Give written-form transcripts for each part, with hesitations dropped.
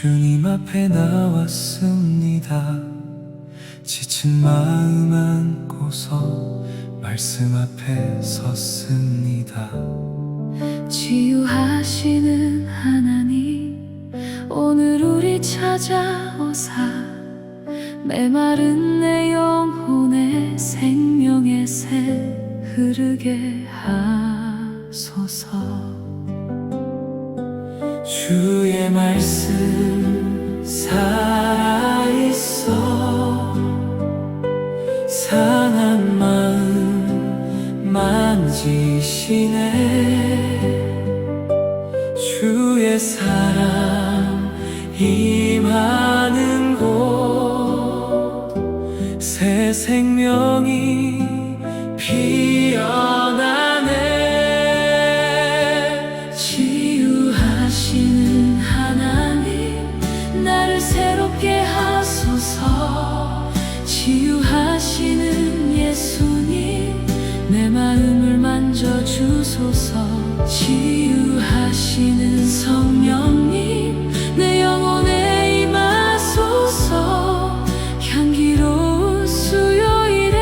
주님 앞에 나왔습니다. 지친 마음 안고서 말씀 앞에 섰습니다. 치유하시는 하나님, 오늘 우리 찾아오사 메마른 내 영혼에 생명의 새 흐르게 하소서. 주의 말씀 살아있어 상한 마음 만지시네. 주의 사랑 임하는 곳 새 생명이 피어나네. 치유하시는 하나님, 나를 새롭게 하소서. 치유하시는 예수님, 내 마음을 만져주소서. 치유하시는 성령님, 내 영혼에 임하소서. 향기로운 수요일에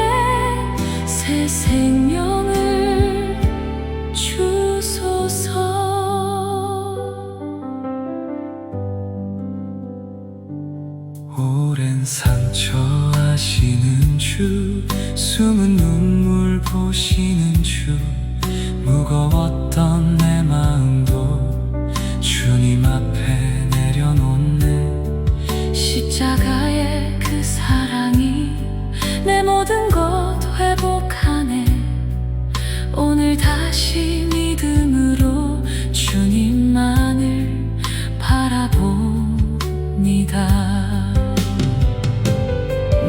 새 생명을 주소서. 오랜 상처 아시는 주, 숨은 눈물 보시는 주, 무거웠던 내 마음도 주님 앞에 내려놓네. 십자가의 그 사랑이 내 모든 것 회복하네. 오늘 다시 믿음으로 주님만을 바라봅니다.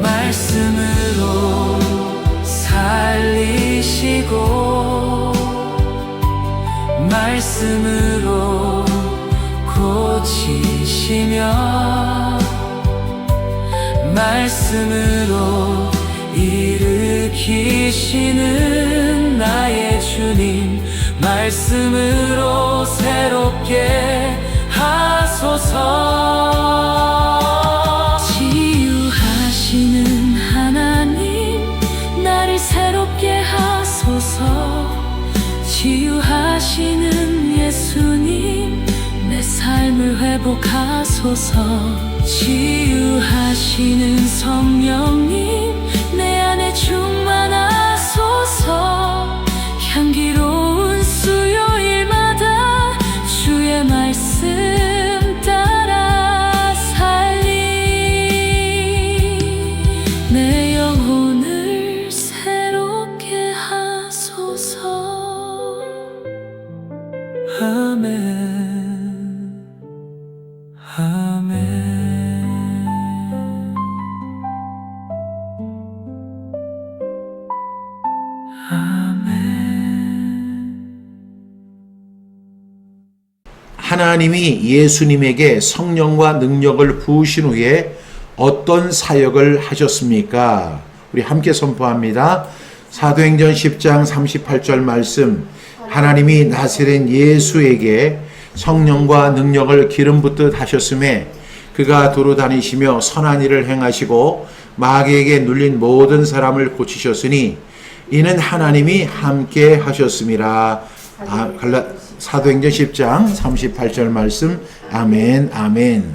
말씀으로 살리시고 말씀으로 고치시며 말씀으로 일으키시는 나의 주님, 말씀으로 새롭게 하소서. 치유하시는 하나님, 나를 새롭게 하소서. 치유하시는 예수님, 내 삶을 회복하소서. 치유하시는 성령님, 내 안에 충만하소서. 향기로운 수요일마다 주의 말씀 따라 살리 내 영혼을 새롭게 하소서. 아멘, 아멘. 하나님이 예수님에게 성령과 능력을 부으신 후에 어떤 사역을 하셨습니까? 우리 함께 선포합니다. 사도행전 10장 38절 말씀, 하나님이 나사렛 예수에게 성령과 능력을 기름 붓듯 하셨음에 그가 두루 다니시며 선한 일을 행하시고 마귀에게 눌린 모든 사람을 고치셨으니 이는 하나님이 함께 하셨음이라. 사도행전 10장 38절 말씀. 아멘, 아멘.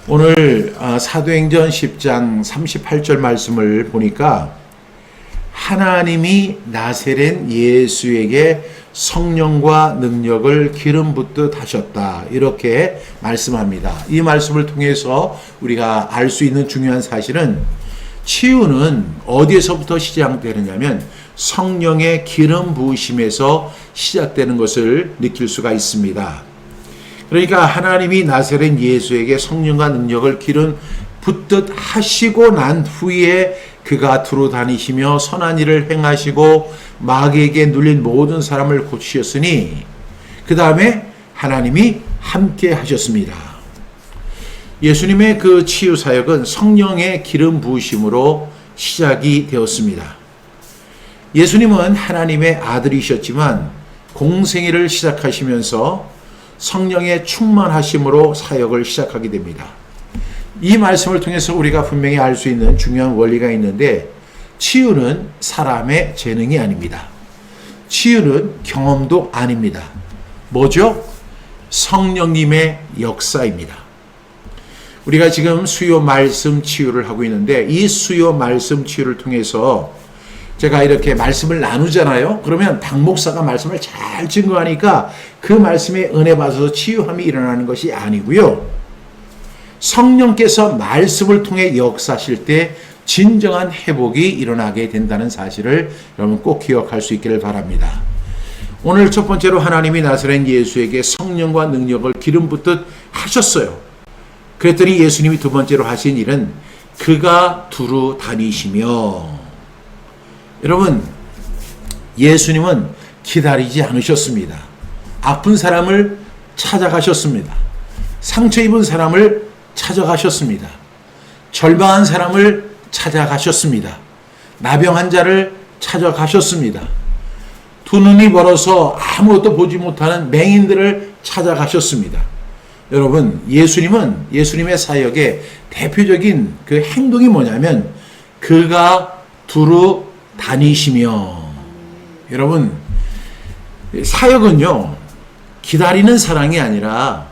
오늘 사도행전 10장 38절 말씀을 보니까 하나님이 나사렛 예수에게 성령과 능력을 기름 붓듯 하셨다, 이렇게 말씀합니다. 이 말씀을 통해서 우리가 알 수 있는 중요한 사실은 치유는 어디에서부터 시작되느냐면 성령의 기름 부으심에서 시작되는 것을 느낄 수가 있습니다. 그러니까 하나님이 나사렛 예수에게 성령과 능력을 기름 붓듯 하시고 난 후에 그가 두루 다니시며 선한 일을 행하시고 마귀에게 눌린 모든 사람을 고치셨으니 그 다음에 하나님이 함께 하셨습니다. 예수님의 그 치유 사역은 성령의 기름 부으심으로 시작이 되었습니다. 예수님은 하나님의 아들이셨지만 공생애를 시작하시면서 성령의 충만하심으로 사역을 시작하게 됩니다. 이 말씀을 통해서 우리가 분명히 알 수 있는 중요한 원리가 있는데, 치유는 사람의 재능이 아닙니다. 치유는 경험도 아닙니다. 뭐죠? 성령님의 역사입니다. 우리가 지금 수요 말씀 치유를 하고 있는데, 이 수요 말씀 치유를 통해서 제가 이렇게 말씀을 나누잖아요. 그러면 박 목사가 말씀을 잘 증거하니까 그 말씀에 은혜 받아서 치유함이 일어나는 것이 아니고요. 성령께서 말씀을 통해 역사하실 때 진정한 회복이 일어나게 된다는 사실을 여러분 꼭 기억할 수 있기를 바랍니다. 오늘 첫 번째로 하나님이 나사렛 예수에게 성령과 능력을 기름 붓듯 하셨어요. 그랬더니 예수님이 두 번째로 하신 일은 그가 두루 다니시며, 여러분 예수님은 기다리지 않으셨습니다. 아픈 사람을 찾아가셨습니다. 상처 입은 사람을 찾아가셨습니다. 절망한 사람을 찾아가셨습니다. 나병한 자를 찾아가셨습니다. 두 눈이 멀어서 아무것도 보지 못하는 맹인들을 찾아가셨습니다. 여러분, 예수님은 예수님의 사역의 대표적인 그 행동이 뭐냐면 그가 두루 다니시며, 여러분 사역은요 기다리는 사랑이 아니라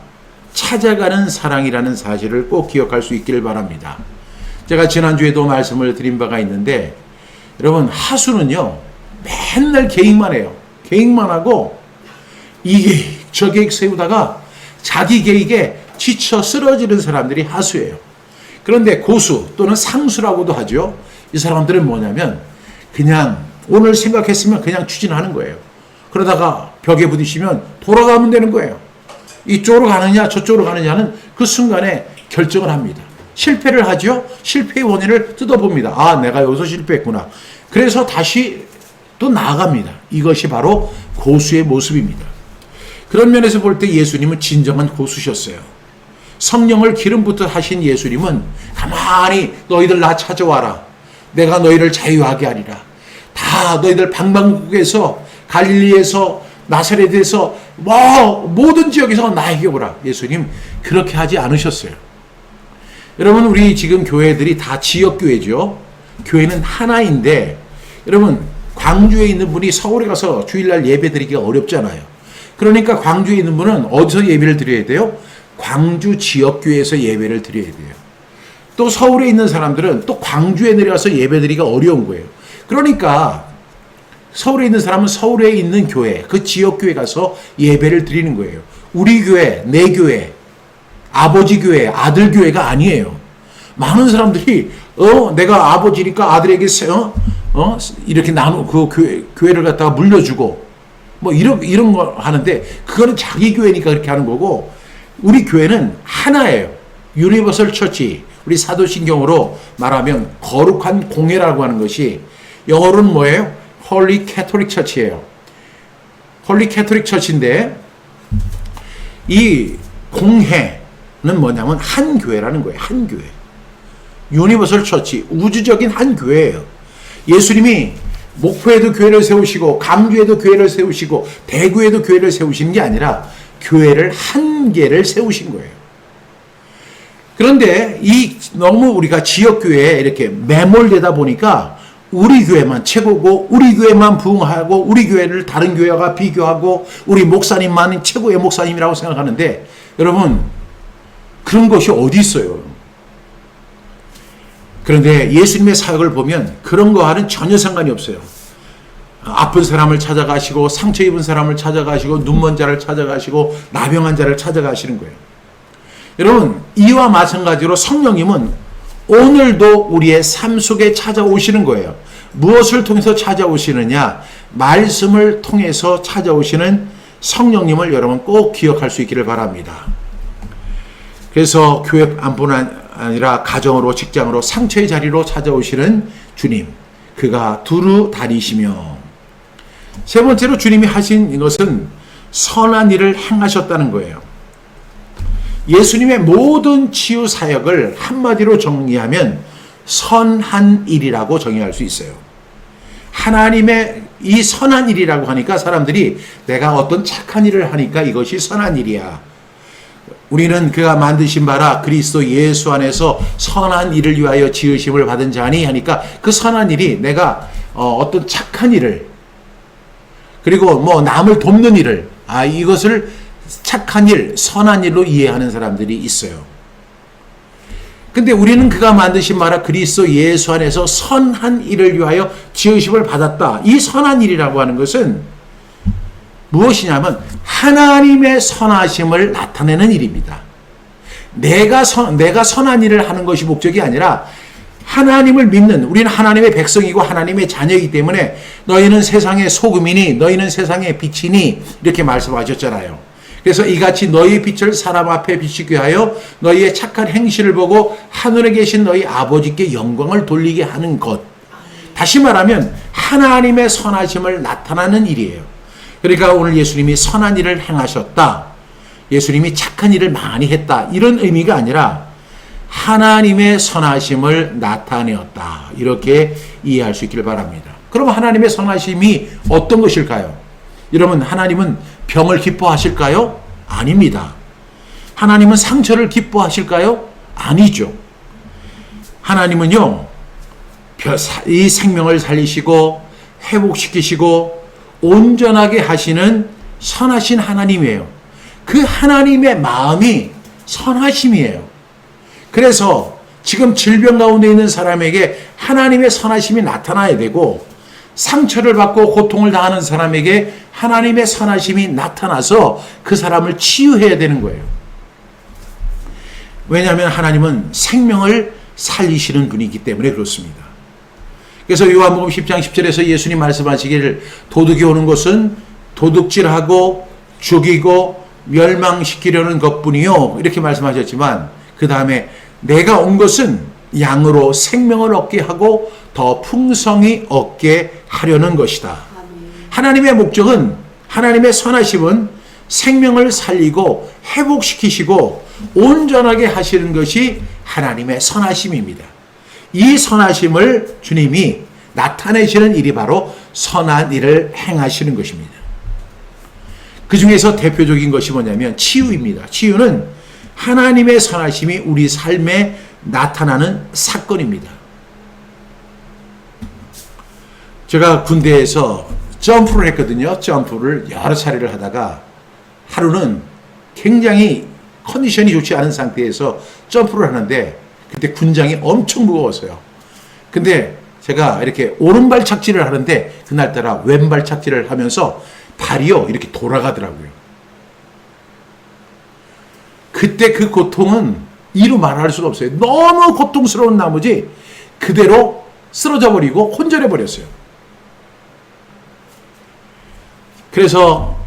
찾아가는 사랑이라는 사실을 꼭 기억할 수 있기를 바랍니다. 제가 지난주에도 말씀을 드린 바가 있는데, 여러분 하수는요 맨날 계획만 해요. 계획만 하고 이 계획 저 계획 세우다가 자기 계획에 지쳐 쓰러지는 사람들이 하수예요. 그런데 고수 또는 상수라고도 하죠. 이 사람들은 뭐냐면 그냥 오늘 생각했으면 그냥 추진하는 거예요. 그러다가 벽에 부딪히면 돌아가면 되는 거예요. 이쪽으로 가느냐 저쪽으로 가느냐는 그 순간에 결정을 합니다. 실패를 하죠. 실패의 원인을 뜯어봅니다. 아, 내가 여기서 실패했구나. 그래서 다시 또 나아갑니다. 이것이 바로 고수의 모습입니다. 그런 면에서 볼 때 예수님은 진정한 고수셨어요. 성령을 기름 붓듯 하신 예수님은 가만히 너희들 나 찾아와라. 내가 너희를 자유하게 하리라. 다 너희들 방방곡곡에서 갈릴리에서 나사렛에서 모든 지역에서 나에게 오라. 예수님 그렇게 하지 않으셨어요. 여러분 우리 지금 교회들이 다 지역교회죠. 교회는 하나인데, 여러분 광주에 있는 분이 서울에 가서 주일날 예배 드리기가 어렵잖아요. 그러니까 광주에 있는 분은 어디서 예배를 드려야 돼요? 광주 지역교회에서 예배를 드려야 돼요. 또 서울에 있는 사람들은 또 광주에 내려가서 예배드리기가 어려운 거예요. 그러니까 서울에 있는 사람은 서울에 있는 교회, 그 지역교회 가서 예배를 드리는 거예요. 우리 교회, 내 교회, 아버지 교회, 아들 교회가 아니에요. 많은 사람들이 내가 아버지니까 아들에게 이렇게 그 교회를 갖다가 물려주고 뭐 이런 거 하는데, 그거는 자기 교회니까 그렇게 하는 거고, 우리 교회는 하나예요. 유니버설 처치. 우리 사도신경으로 말하면 거룩한 공회라고 하는 것이 영어로는 뭐예요? 홀리 캐토릭 처치예요. 홀리 캐토릭 처치인데, 이 공회는 뭐냐면 한 교회라는 거예요. 한 교회. 유니버설 처치, 우주적인 한 교회예요. 예수님이 목포에도 교회를 세우시고 강주에도 교회를 세우시고 대구에도 교회를 세우시는 게 아니라 교회를 한 개를 세우신 거예요. 그런데 너무 우리가 지역교회에 이렇게 매몰되다 보니까 우리 교회만 최고고, 우리 교회만 부흥하고, 우리 교회를 다른 교회와 비교하고, 우리 목사님만 최고의 목사님이라고 생각하는데, 여러분 그런 것이 어디 있어요? 그런데 예수님의 사역을 보면 그런 거와는 전혀 상관이 없어요. 아픈 사람을 찾아가시고, 상처 입은 사람을 찾아가시고, 눈먼 자를 찾아가시고, 나병한 자를 찾아가시는 거예요. 여러분 이와 마찬가지로 성령님은 오늘도 우리의 삶 속에 찾아오시는 거예요. 무엇을 통해서 찾아오시느냐? 말씀을 통해서 찾아오시는 성령님을 여러분 꼭 기억할 수 있기를 바랍니다. 그래서 교회뿐 아니라 가정으로, 직장으로, 상처의 자리로 찾아오시는 주님, 그가 두루 다니시며, 세 번째로 주님이 하신 이것은 선한 일을 행하셨다는 거예요. 예수님의 모든 치유 사역을 한마디로 정리하면 선한 일이라고 정의할 수 있어요. 하나님의 이 선한 일이라고 하니까 사람들이 내가 어떤 착한 일을 하니까 이것이 선한 일이야. 우리는 그가 만드신 바라 그리스도 예수 안에서 선한 일을 위하여 지으심을 받은 자니 하니까 그 선한 일이 내가 어떤 착한 일을 그리고 뭐 남을 돕는 일을 이것을 착한 일, 선한 일로 이해하는 사람들이 있어요. 근데 우리는 그가 만드신 바라 그리스도 예수 안에서 선한 일을 위하여 지으심을 받았다. 이 선한 일이라고 하는 것은 무엇이냐면 하나님의 선하심을 나타내는 일입니다. 내가 선한 일을 하는 것이 목적이 아니라 하나님을 믿는, 우리는 하나님의 백성이고 하나님의 자녀이기 때문에 너희는 세상의 소금이니 너희는 세상의 빛이니 이렇게 말씀하셨잖아요. 그래서 이같이 너희 빛을 사람 앞에 비추게 하여 너희의 착한 행실을 보고 하늘에 계신 너희 아버지께 영광을 돌리게 하는 것. 다시 말하면 하나님의 선하심을 나타나는 일이에요. 그러니까 오늘 예수님이 선한 일을 행하셨다. 예수님이 착한 일을 많이 했다. 이런 의미가 아니라 하나님의 선하심을 나타내었다. 이렇게 이해할 수 있기를 바랍니다. 그럼 하나님의 선하심이 어떤 것일까요? 여러분, 하나님은 병을 기뻐하실까요? 아닙니다. 하나님은 상처를 기뻐하실까요? 아니죠. 하나님은요, 이 생명을 살리시고 회복시키시고 온전하게 하시는 선하신 하나님이에요. 그 하나님의 마음이 선하심이에요. 그래서 지금 질병 가운데 있는 사람에게 하나님의 선하심이 나타나야 되고, 상처를 받고 고통을 당하는 사람에게 하나님의 선하심이 나타나서 그 사람을 치유해야 되는 거예요. 왜냐하면 하나님은 생명을 살리시는 분이기 때문에 그렇습니다. 그래서 요한복음 10장 10절에서 예수님 말씀하시기를 도둑이 오는 것은 도둑질하고 죽이고 멸망시키려는 것뿐이요, 이렇게 말씀하셨지만 그 다음에 내가 온 것은 양으로 생명을 얻게 하고 더 풍성히 얻게 하려는 것이다. 하나님의 목적은, 하나님의 선하심은 생명을 살리고 회복시키시고 온전하게 하시는 것이 하나님의 선하심입니다. 이 선하심을 주님이 나타내시는 일이 바로 선한 일을 행하시는 것입니다. 그 중에서 대표적인 것이 뭐냐면 치유입니다. 치유는 하나님의 선하심이 우리 삶에 나타나는 사건입니다. 제가 군대에서 점프를 했거든요. 점프를 여러 차례를 하다가 하루는 굉장히 컨디션이 좋지 않은 상태에서 점프를 하는데 그때 군장이 엄청 무거웠어요. 근데 제가 이렇게 오른발 착지를 하는데 그날따라 왼발 착지를 하면서 발이요 이렇게 돌아가더라고요. 그때 그 고통은 이루 말할 수가 없어요. 너무 고통스러운 나머지 그대로 쓰러져 버리고 혼절해 버렸어요. 그래서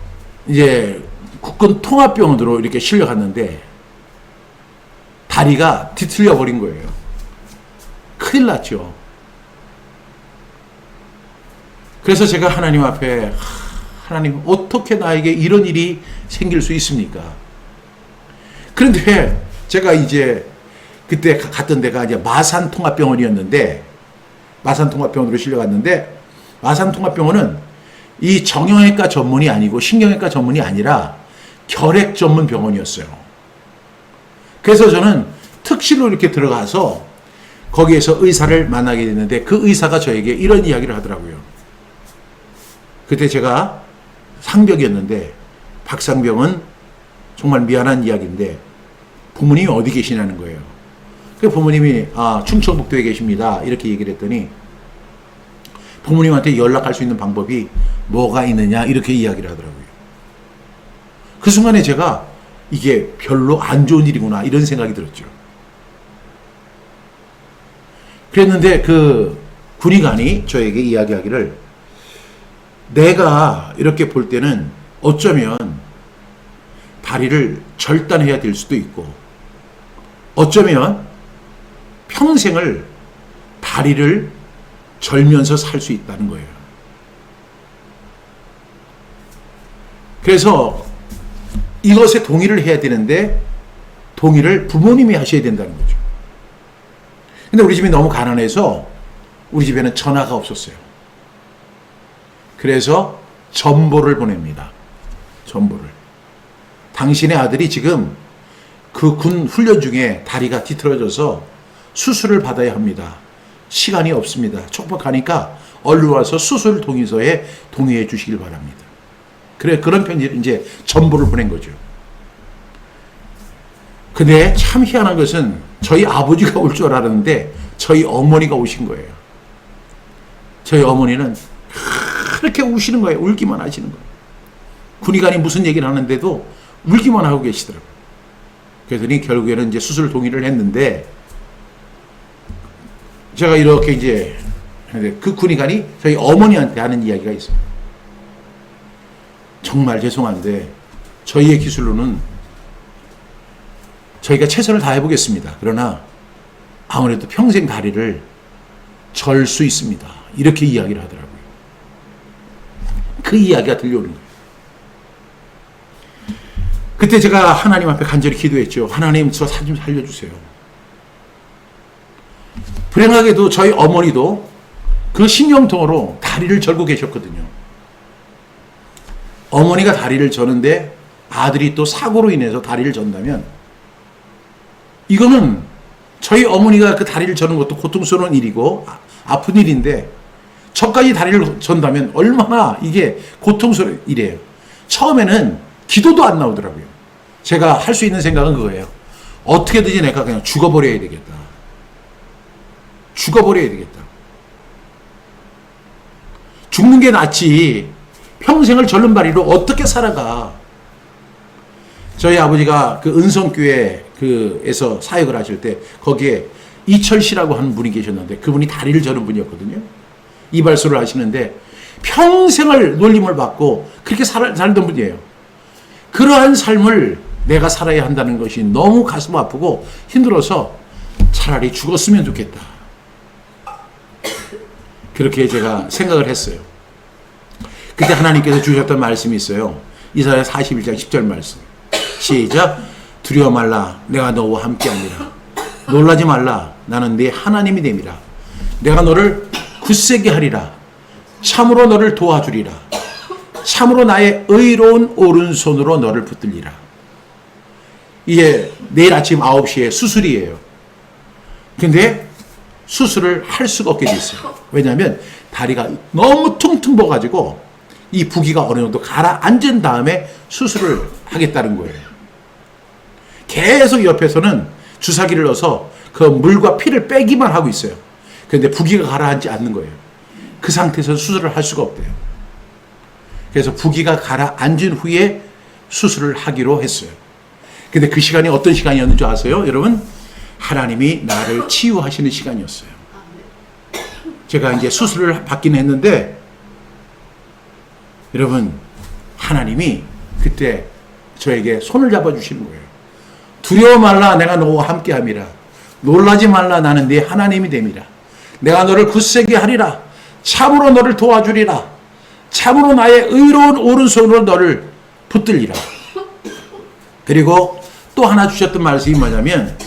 이제 국군 통합병원으로 이렇게 실려갔는데 다리가 뒤틀려 버린 거예요. 큰일 났죠. 그래서 제가 하나님 앞에 하나님 어떻게 나에게 이런 일이 생길 수 있습니까? 그런데 제가 이제 그때 갔던 데가 이제 마산통합병원이었는데 마산통합병원으로 실려갔는데 마산통합병원은 이 정형외과 전문이 아니고 신경외과 전문이 아니라 결핵 전문 병원이었어요. 그래서 저는 특실로 이렇게 들어가서 거기에서 의사를 만나게 됐는데 그 의사가 저에게 이런 이야기를 하더라고요. 그때 제가 상병이었는데 박상병은 정말 미안한 이야기인데 부모님이 어디 계시냐는 거예요. 그 부모님이 충청북도에 계십니다. 이렇게 얘기를 했더니 부모님한테 연락할 수 있는 방법이 뭐가 있느냐 이렇게 이야기를 하더라고요. 그 순간에 제가 이게 별로 안 좋은 일이구나 이런 생각이 들었죠. 그랬는데 그 군의관이 저에게 이야기하기를 내가 이렇게 볼 때는 어쩌면 다리를 절단해야 될 수도 있고 어쩌면 평생을 다리를 절면서 살 수 있다는 거예요. 그래서 이것에 동의를 해야 되는데 동의를 부모님이 하셔야 된다는 거죠. 근데 우리 집이 너무 가난해서 우리 집에는 전화가 없었어요. 그래서 전보를 보냅니다. 전보를. 당신의 아들이 지금 그 군 훈련 중에 다리가 뒤틀어져서 수술을 받아야 합니다. 시간이 없습니다. 촉박하니까 얼른 와서 수술 동의서에 동의해 주시길 바랍니다. 그래, 그런 편지를 이제 전보를 보낸 거죠. 근데 참 희한한 것은 저희 아버지가 올 줄 알았는데 저희 어머니가 오신 거예요. 저희 어머니는 그렇게 우시는 거예요. 울기만 하시는 거예요. 군의관이 무슨 얘기를 하는데도 울기만 하고 계시더라고요. 그랬더니 결국에는 이제 수술 동의를 했는데, 제가 이렇게 이제 그 군의관이 저희 어머니한테 하는 이야기가 있어요. 정말 죄송한데 저희의 기술로는 저희가 최선을 다해 보겠습니다. 그러나 아무래도 평생 다리를 절 수 있습니다. 이렇게 이야기를 하더라고요. 그 이야기가 들려오는 거예요. 그때 제가 하나님 앞에 간절히 기도했죠. 하나님, 저 좀 살려주세요. 불행하게도 저희 어머니도 그 신경통으로 다리를 절고 계셨거든요. 어머니가 다리를 저는데 아들이 또 사고로 인해서 다리를 전다면, 이거는 저희 어머니가 그 다리를 저는 것도 고통스러운 일이고 아픈 일인데, 저까지 다리를 전다면 얼마나 이게 고통스러운 일이에요. 처음에는 기도도 안 나오더라고요. 제가 할 수 있는 생각은 그거예요. 어떻게든지 내가 그냥 죽어버려야 되겠다. 죽어버려야 되겠다. 죽는 게 낫지 평생을 절름발이로 어떻게 살아가. 저희 아버지가 그 은성교회에서 사역을 하실 때 거기에 이철 씨라고 하는 분이 계셨는데, 그분이 다리를 저는 분이었거든요. 이발소를 하시는데 평생을 놀림을 받고 그렇게 살던 분이에요. 그러한 삶을 내가 살아야 한다는 것이 너무 가슴 아프고 힘들어서 차라리 죽었으면 좋겠다. 그렇게 제가 생각을 했어요. 그때 하나님께서 주셨던 말씀이 있어요. 이사야 41장 10절 말씀. 시작. 두려워 말라, 내가 너와 함께하니라. 놀라지 말라, 나는 네 하나님이 됨이라. 내가 너를 굳세게 하리라. 참으로 너를 도와주리라. 참으로 나의 의로운 오른손으로 너를 붙들리라. 이게 내일 아침 9시에 수술이에요. 근데 수술을 할 수가 없게 돼 있어요. 왜냐하면 다리가 너무 퉁퉁 부어가지고 이 부기가 어느 정도 가라앉은 다음에 수술을 하겠다는 거예요. 계속 옆에서는 주사기를 넣어서 그 물과 피를 빼기만 하고 있어요. 그런데 부기가 가라앉지 않는 거예요. 그 상태에서 수술을 할 수가 없대요. 그래서 부기가 가라앉은 후에 수술을 하기로 했어요. 근데 그 시간이 어떤 시간이었는지 아세요? 여러분, 하나님이 나를 치유하시는 시간이었어요. 제가 이제 수술을 받긴 했는데, 여러분, 하나님이 그때 저에게 손을 잡아주시는 거예요. 두려워 말라, 내가 너와 함께함이라. 놀라지 말라, 나는 네 하나님이 됨이라. 내가 너를 굳세게 하리라. 참으로 너를 도와주리라. 참으로 나의 의로운 오른손으로 너를 붙들리라. 그리고 또 하나 주셨던 말씀이 뭐냐면,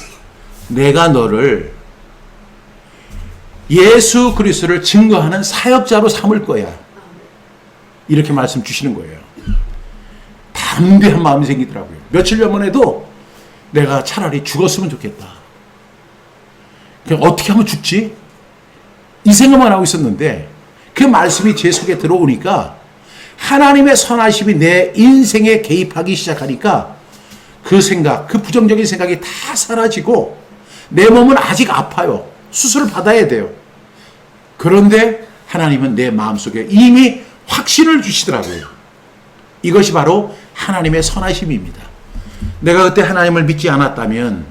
내가 너를 예수 그리스도를 증거하는 사역자로 삼을 거야. 이렇게 말씀 주시는 거예요. 담대한 마음이 생기더라고요. 며칠 전만 해도 내가 차라리 죽었으면 좋겠다. 그냥 어떻게 하면 죽지? 이 생각만 하고 있었는데, 그 말씀이 제 속에 들어오니까 하나님의 선하심이 내 인생에 개입하기 시작하니까 그 생각, 그 부정적인 생각이 다 사라지고, 내 몸은 아직 아파요. 수술을 받아야 돼요. 그런데 하나님은 내 마음속에 이미 확신을 주시더라고요. 이것이 바로 하나님의 선하심입니다. 내가 그때 하나님을 믿지 않았다면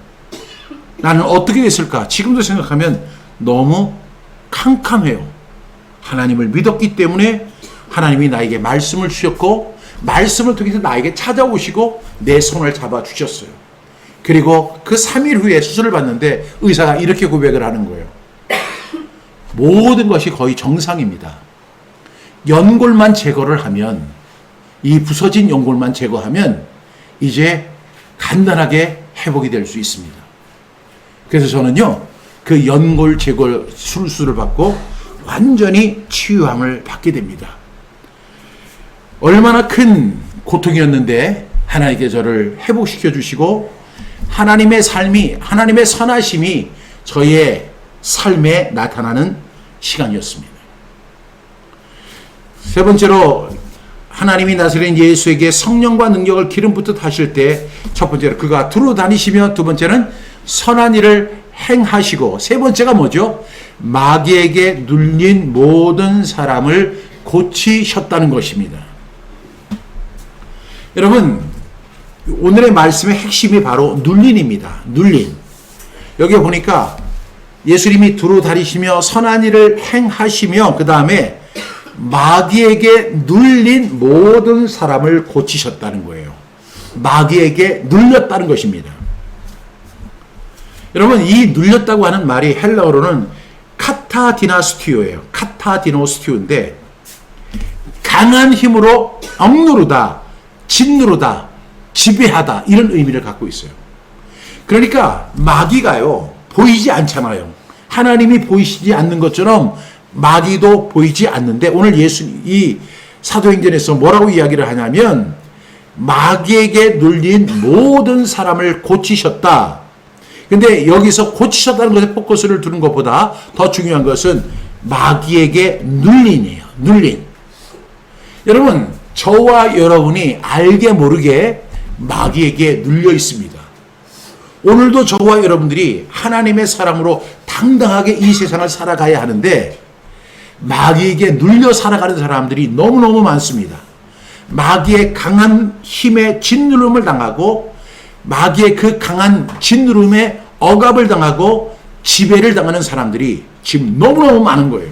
나는 어떻게 됐을까? 지금도 생각하면 너무 캄캄해요. 하나님을 믿었기 때문에 하나님이 나에게 말씀을 주셨고, 말씀을 통해서 나에게 찾아오시고 내 손을 잡아주셨어요. 그리고 그 3일 후에 수술을 받는데 의사가 이렇게 고백을 하는 거예요. 모든 것이 거의 정상입니다. 연골만 제거를 하면, 이 부서진 연골만 제거하면 이제 간단하게 회복이 될 수 있습니다. 그래서 저는요, 그 연골 제거 수술을 받고 완전히 치유함을 받게 됩니다. 얼마나 큰 고통이었는데 하나님께 저를 회복시켜 주시고 하나님의 삶이, 하나님의 선하심이 저의 삶에 나타나는 시간이었습니다. 세 번째로 하나님이 나사렛 예수에게 성령과 능력을 기름 붓듯 하실 때 첫 번째로 그가 두루 다니시며 두 번째는 선한 일을 행하시고 세 번째가 뭐죠? 마귀에게 눌린 모든 사람을 고치셨다는 것입니다. 여러분, 오늘의 말씀의 핵심이 바로 눌린입니다. 눌린. 여기 보니까 예수님이 두루 다니시며 선한 일을 행하시며 그 다음에 마귀에게 눌린 모든 사람을 고치셨다는 거예요. 마귀에게 눌렸다는 것입니다. 여러분, 이 눌렸다고 하는 말이 헬라어로는 카타디나스티오예요. 카타디노스티오인데 강한 힘으로 억누르다, 짓누르다, 지배하다 이런 의미를 갖고 있어요. 그러니까 마귀가요 보이지 않잖아요. 하나님이 보이시지 않는 것처럼 마귀도 보이지 않는데 오늘 이 사도행전에서 뭐라고 이야기를 하냐면 마귀에게 눌린 모든 사람을 고치셨다. 근데 여기서 고치셨다는 것에 포커스를 두는 것보다 더 중요한 것은 마귀에게 눌린이에요. 눌린. 여러분, 저와 여러분이 알게 모르게 마귀에게 눌려 있습니다. 오늘도 저와 여러분들이 하나님의 사람으로 당당하게 이 세상을 살아가야 하는데 마귀에게 눌려 살아가는 사람들이 너무너무 많습니다. 마귀의 강한 힘에 짓누름을 당하고 마귀의 그 강한 짓누름에 억압을 당하고 지배를 당하는 사람들이 지금 너무너무 많은 거예요.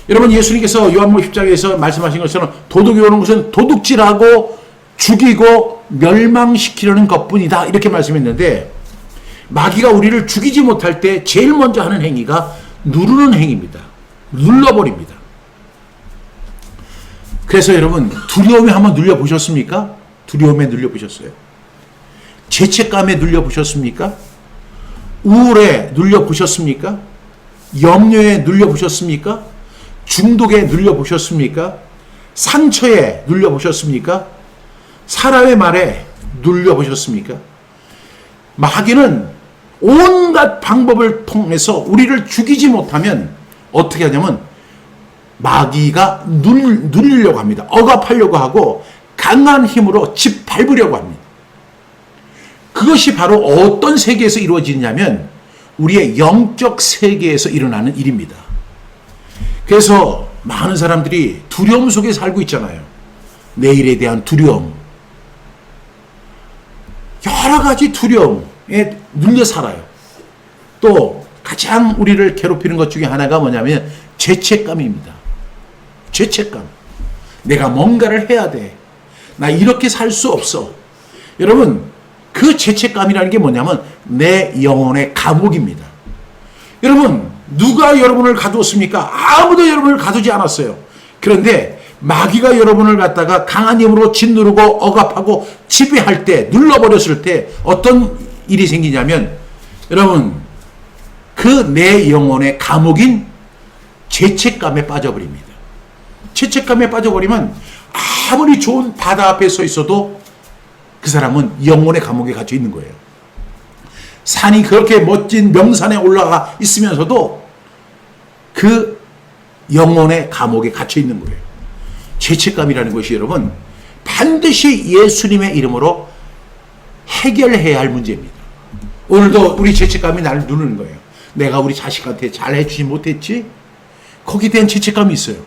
여러분, 예수님께서 요한복음 10장에서 말씀하신 것처럼 도둑이 오는 것은 도둑질하고 죽이고 멸망시키려는 것뿐이다 이렇게 말씀했는데 마귀가 우리를 죽이지 못할 때 제일 먼저 하는 행위가 누르는 행위입니다. 눌러버립니다. 그래서 여러분, 두려움에 한번 눌려보셨습니까? 두려움에 눌려보셨어요? 죄책감에 눌려보셨습니까? 우울에 눌려보셨습니까? 염려에 눌려보셨습니까? 중독에 눌려보셨습니까? 상처에 눌려보셨습니까? 사람의 말에 눌려보셨습니까? 마귀는 온갖 방법을 통해서 우리를 죽이지 못하면 어떻게 하냐면 마귀가 눌리려고 합니다. 억압하려고 하고 강한 힘으로 짓밟으려고 합니다. 그것이 바로 어떤 세계에서 이루어지냐면 우리의 영적 세계에서 일어나는 일입니다. 그래서 많은 사람들이 두려움 속에 살고 있잖아요. 내일에 대한 두려움, 여러 가지 두려움에 눌려 살아요. 또 가장 우리를 괴롭히는 것 중에 하나가 뭐냐면 죄책감입니다. 죄책감. 내가 뭔가를 해야 돼. 나 이렇게 살 수 없어. 여러분, 그 죄책감이라는 게 뭐냐면 내 영혼의 감옥입니다. 여러분, 누가 여러분을 가두었습니까? 아무도 여러분을 가두지 않았어요. 그런데 마귀가 여러분을 갖다가 강한 힘으로 짓누르고 억압하고 지배할 때, 눌러버렸을 때 어떤 일이 생기냐면 여러분, 그 내 영혼의 감옥인 죄책감에 빠져버립니다. 죄책감에 빠져버리면 아무리 좋은 바다 앞에 서 있어도 그 사람은 영혼의 감옥에 갇혀 있는 거예요. 산이 그렇게 멋진 명산에 올라가 있으면서도 그 영혼의 감옥에 갇혀 있는 거예요. 죄책감이라는 것이 여러분 반드시 예수님의 이름으로 해결해야 할 문제입니다. 오늘도 우리 죄책감이 나를 누르는 거예요. 내가 우리 자식한테 잘 해주지 못했지? 거기에 대한 죄책감이 있어요.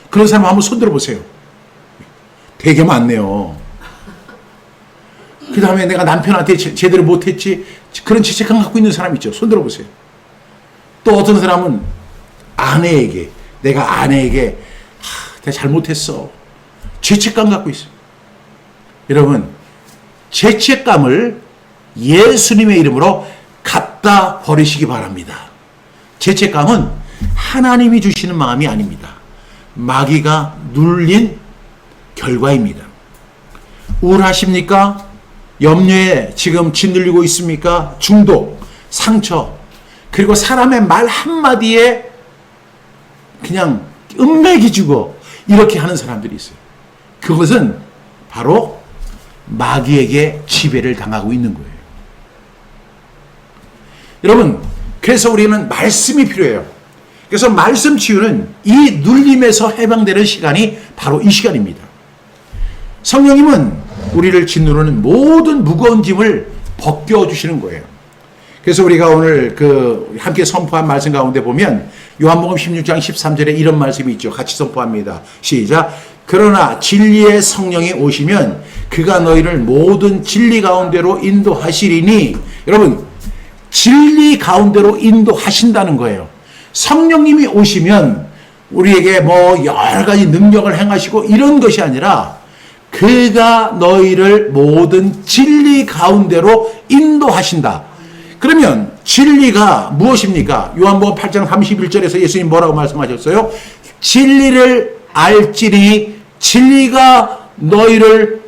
그런 사람 한번 손들어 보세요. 되게 많네요. 그 다음에 내가 남편한테 제대로 못했지? 그런 죄책감 갖고 있는 사람 있죠. 손들어 보세요. 또 어떤 사람은 아내에게, 내가 아내에게 내가 잘못했어. 죄책감 갖고 있어요. 여러분, 죄책감을 예수님의 이름으로 갖다 버리시기 바랍니다. 죄책감은 하나님이 주시는 마음이 아닙니다. 마귀가 눌린 결과입니다. 우울하십니까? 염려에 지금 짓눌리고 있습니까? 중독, 상처, 그리고 사람의 말 한마디에 그냥 은맥이 주고 이렇게 하는 사람들이 있어요. 그것은 바로 마귀에게 지배를 당하고 있는 거예요. 여러분, 그래서 우리는 말씀이 필요해요. 그래서 말씀 치유는 이 눌림에서 해방되는 시간이 바로 이 시간입니다. 성령님은 우리를 짓누르는 모든 무거운 짐을 벗겨주시는 거예요. 그래서 우리가 오늘 함께 선포한 말씀 가운데 보면 요한복음 16장 13절에 이런 말씀이 있죠. 같이 선포합니다. 시작. 그러나 진리의 성령이 오시면 그가 너희를 모든 진리 가운데로 인도하시리니. 여러분, 진리 가운데로 인도하신다는 거예요. 성령님이 오시면 우리에게 뭐 여러 가지 능력을 행하시고 이런 것이 아니라 그가 너희를 모든 진리 가운데로 인도하신다. 그러면 진리가 무엇입니까? 요한복음 8장 31절에서 예수님 뭐라고 말씀하셨어요? 진리를 알지니 진리가 너희를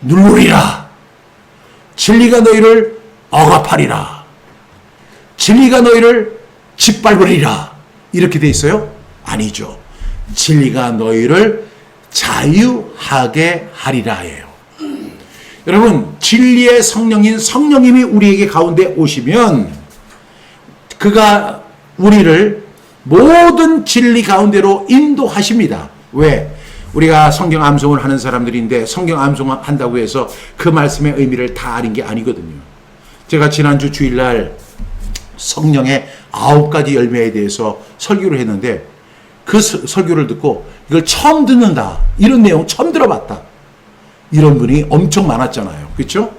누르리라. 진리가 너희를 억압하리라. 진리가 너희를 짓밟으리라. 이렇게 돼 있어요? 아니죠. 진리가 너희를 자유하게 하리라예요. 여러분, 진리의 성령인 성령님이 우리에게 가운데 오시면 그가 우리를 모든 진리 가운데로 인도하십니다. 왜? 우리가 성경 암송을 하는 사람들인데 성경 암송한다고 해서 그 말씀의 의미를 다 아는 게 아니거든요. 제가 지난주 주일날 성령의 9가지 열매에 대해서 설교를 했는데 그 설교를 듣고 이걸 처음 듣는다. 이런 내용 처음 들어봤다. 이런 분이 엄청 많았잖아요. 그렇죠?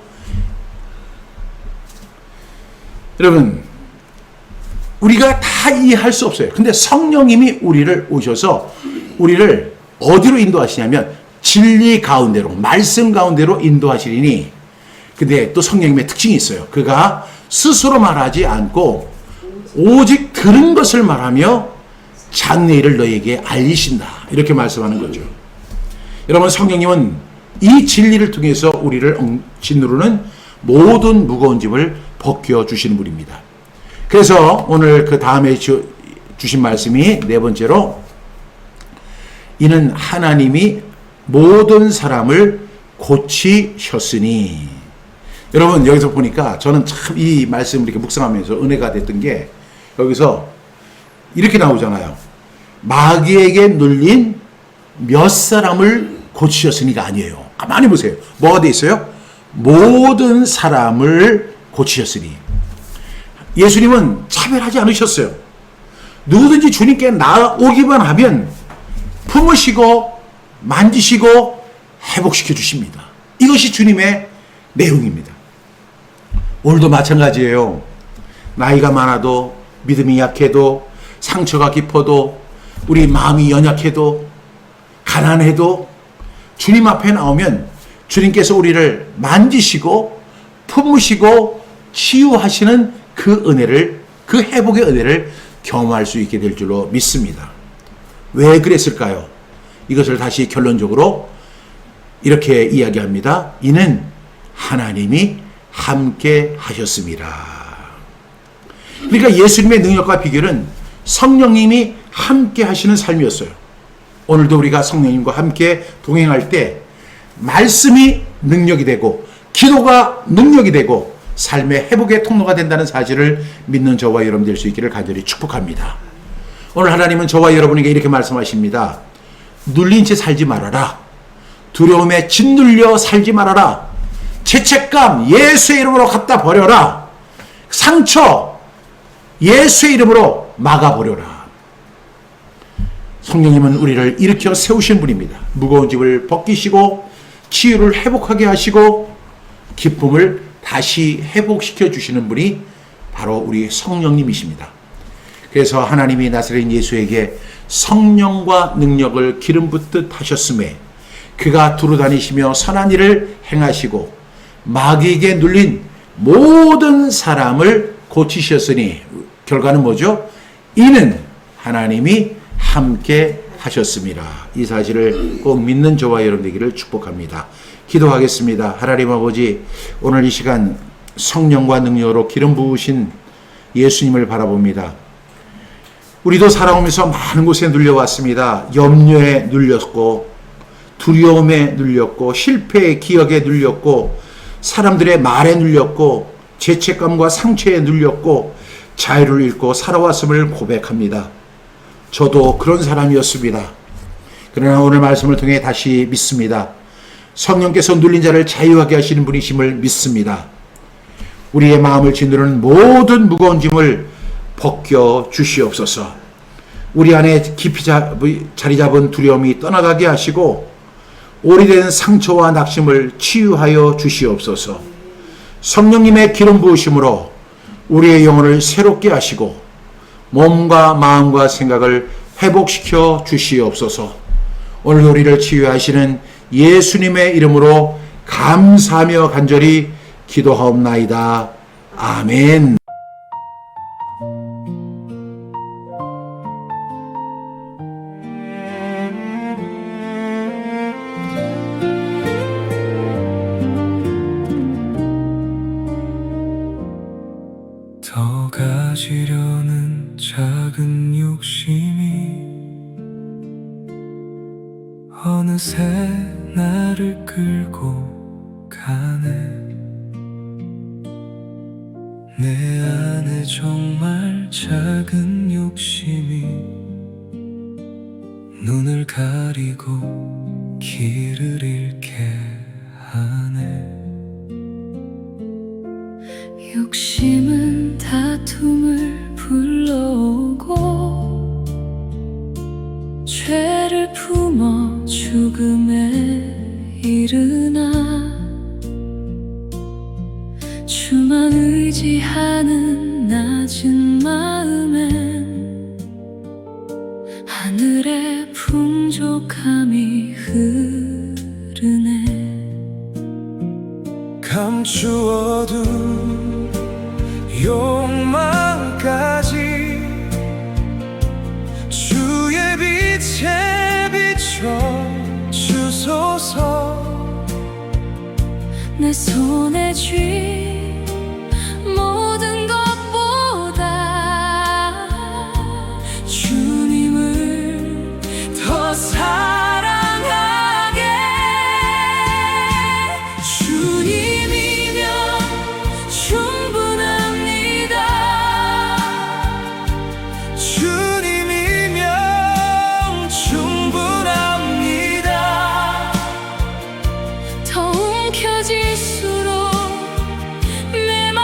여러분, 우리가 다 이해할 수 없어요. 근데 성령님이 우리를 오셔서 우리를 어디로 인도하시냐면 진리 가운데로, 말씀 가운데로 인도하시리니. 근데 또 성령님의 특징이 있어요. 그가 스스로 말하지 않고 오직 들은 것을 말하며 장래일을 너희에게 알리신다. 이렇게 말씀하는 거죠. 여러분, 성령님은 이 진리를 통해서 우리를 짓누르는 모든 무거운 짐을 벗겨주시는 분입니다. 그래서 오늘 그 다음에 주신 말씀이 네 번째로 이는 하나님이 모든 사람을 고치셨으니. 여러분, 여기서 보니까 저는 참 이 말씀을 이렇게 묵상하면서 은혜가 됐던 게 여기서 이렇게 나오잖아요. 마귀에게 눌린 몇 사람을 고치셨으니가 아니에요. 가만히 보세요. 뭐가 돼 있어요? 모든 사람을 고치셨으니. 예수님은 차별하지 않으셨어요. 누구든지 주님께 나오기만 하면 품으시고 만지시고 회복시켜 주십니다. 이것이 주님의 내용입니다. 오늘도 마찬가지예요. 나이가 많아도, 믿음이 약해도, 상처가 깊어도, 우리 마음이 연약해도, 가난해도 주님 앞에 나오면 주님께서 우리를 만지시고 품으시고 치유하시는 그 은혜를, 그 회복의 은혜를 경험할 수 있게 될 줄로 믿습니다. 왜 그랬을까요? 이것을 다시 결론적으로 이렇게 이야기합니다. 이는 하나님이 함께 하셨습니다. 그러니까 예수님의 능력과 비결은 성령님이 함께 하시는 삶이었어요. 오늘도 우리가 성령님과 함께 동행할 때 말씀이 능력이 되고 기도가 능력이 되고 삶의 회복의 통로가 된다는 사실을 믿는 저와 여러분 될 수 있기를 간절히 축복합니다. 오늘 하나님은 저와 여러분에게 이렇게 말씀하십니다. 눌린 채 살지 말아라. 두려움에 짓눌려 살지 말아라. 죄책감 예수의 이름으로 갖다 버려라. 상처 예수의 이름으로 막아버려라. 성령님은 우리를 일으켜 세우신 분입니다. 무거운 짐을 벗기시고 치유를 회복하게 하시고 기쁨을 다시 회복시켜 주시는 분이 바로 우리 성령님이십니다. 그래서 하나님이 나사렛 예수에게 성령과 능력을 기름 붓듯 하셨음에 그가 두루다니시며 선한 일을 행하시고 마귀에게 눌린 모든 사람을 고치셨으니 결과는 뭐죠? 이는 하나님이 함께 하셨습니다. 이 사실을 꼭 믿는 저와 여러분 되기를 축복합니다. 기도하겠습니다. 하나님 아버지, 오늘 이 시간 성령과 능력으로 기름 부으신 예수님을 바라봅니다. 우리도 살아오면서 많은 곳에 눌려왔습니다. 염려에 눌렸고 두려움에 눌렸고 실패의 기억에 눌렸고 사람들의 말에 눌렸고 죄책감과 상처에 눌렸고 자유를 잃고 살아왔음을 고백합니다. 저도 그런 사람이었습니다. 그러나 오늘 말씀을 통해 다시 믿습니다. 성령께서 눌린 자를 자유하게 하시는 분이심을 믿습니다. 우리의 마음을 짓누르는 모든 무거운 짐을 벗겨 주시옵소서. 우리 안에 깊이 자리 잡은 두려움이 떠나가게 하시고 오래된 상처와 낙심을 치유하여 주시옵소서. 성령님의 기름 부으심으로 우리의 영혼을 새롭게 하시고 몸과 마음과 생각을 회복시켜 주시옵소서. 오늘도 우리를 치유하시는 예수님의 이름으로 감사하며 간절히 기도하옵나이다. 아멘. 더 가지려는 작은 욕심이 어느새 나를 끌고 가네. 내 안에 정말 작은 욕심이 눈을 가리고 길을 잃게 하네. 욕심은 다툼을 불러오고 죄를 품어 죽음에 이르나 주만 의지하는 낮은 마음엔 하늘의 풍족함이 흐르네. 감추어둔 욕망까지 주의 빛에 비춰 주소서. 내 손에 쥔 모든 것보다 주님을 더 사랑하게. 주님이면 충분합니다. 주님이면 충분합니다. 더 움켜질수록 메말라가는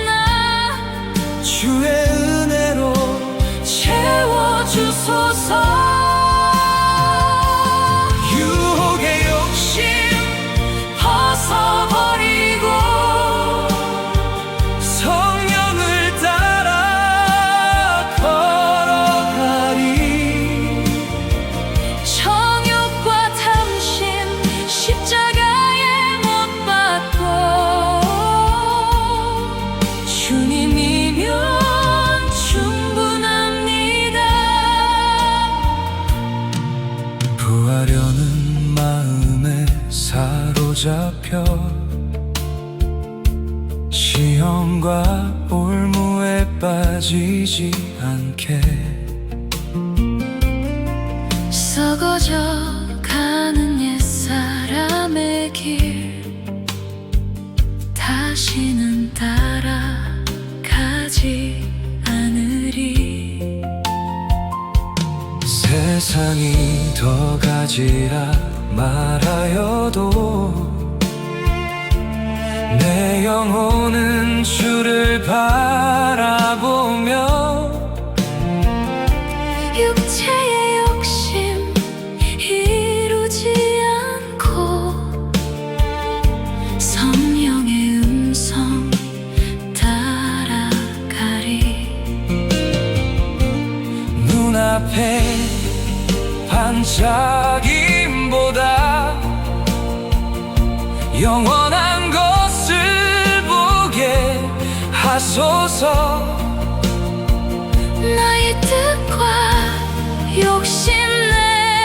나 주의 은혜로 채워주소서. 유혹의 욕심 벗어버리고 성령을 따라 걸어가리. 정욕과 탐심 십자가에 못 박고 주님이면 충분합니다. 구하려는 마음에 사로잡혀 시험과 올무에 빠지지 않게 썩어져 가는 옛사람의 길 다시는 따라가지 않으리. 세상이 더 가지라 말하여도 내 영혼은 주를 바라보며 육체의 욕심 이루지 않고 성령의 음성 따라가리. 눈앞에 반짝임보다 영원한 것을 보게 하소서. 나의 뜻과 욕심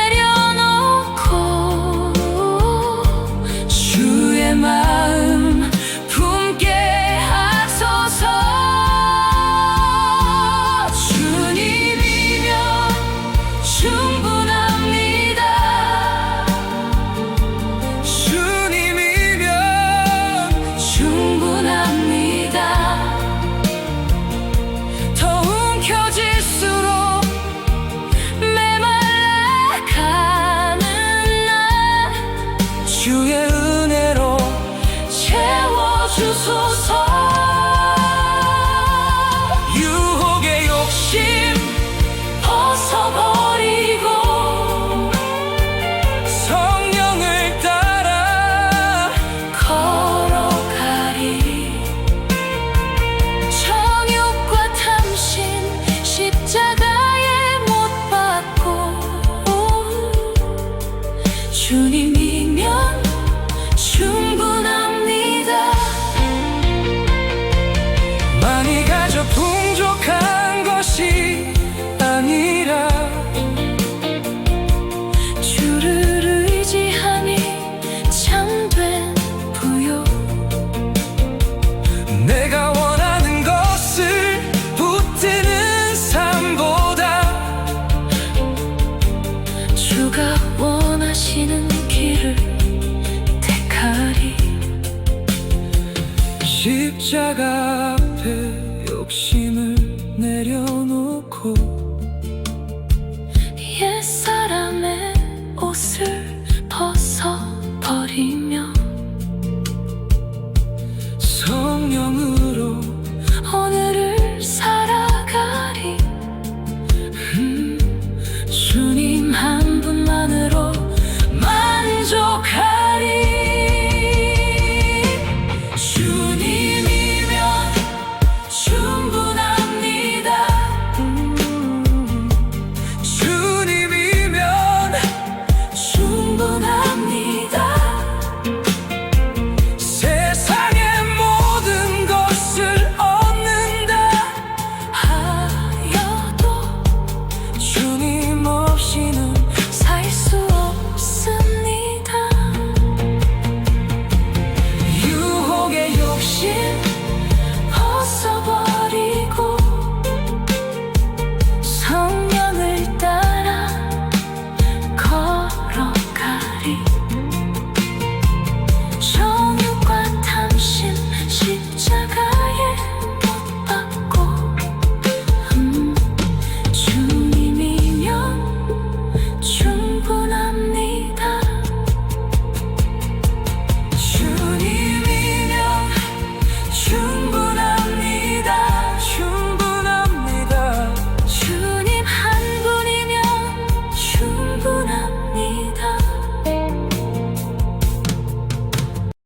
내려놓고 주의 마음 품게 하소서. 주님이면 충분합니다. 십자가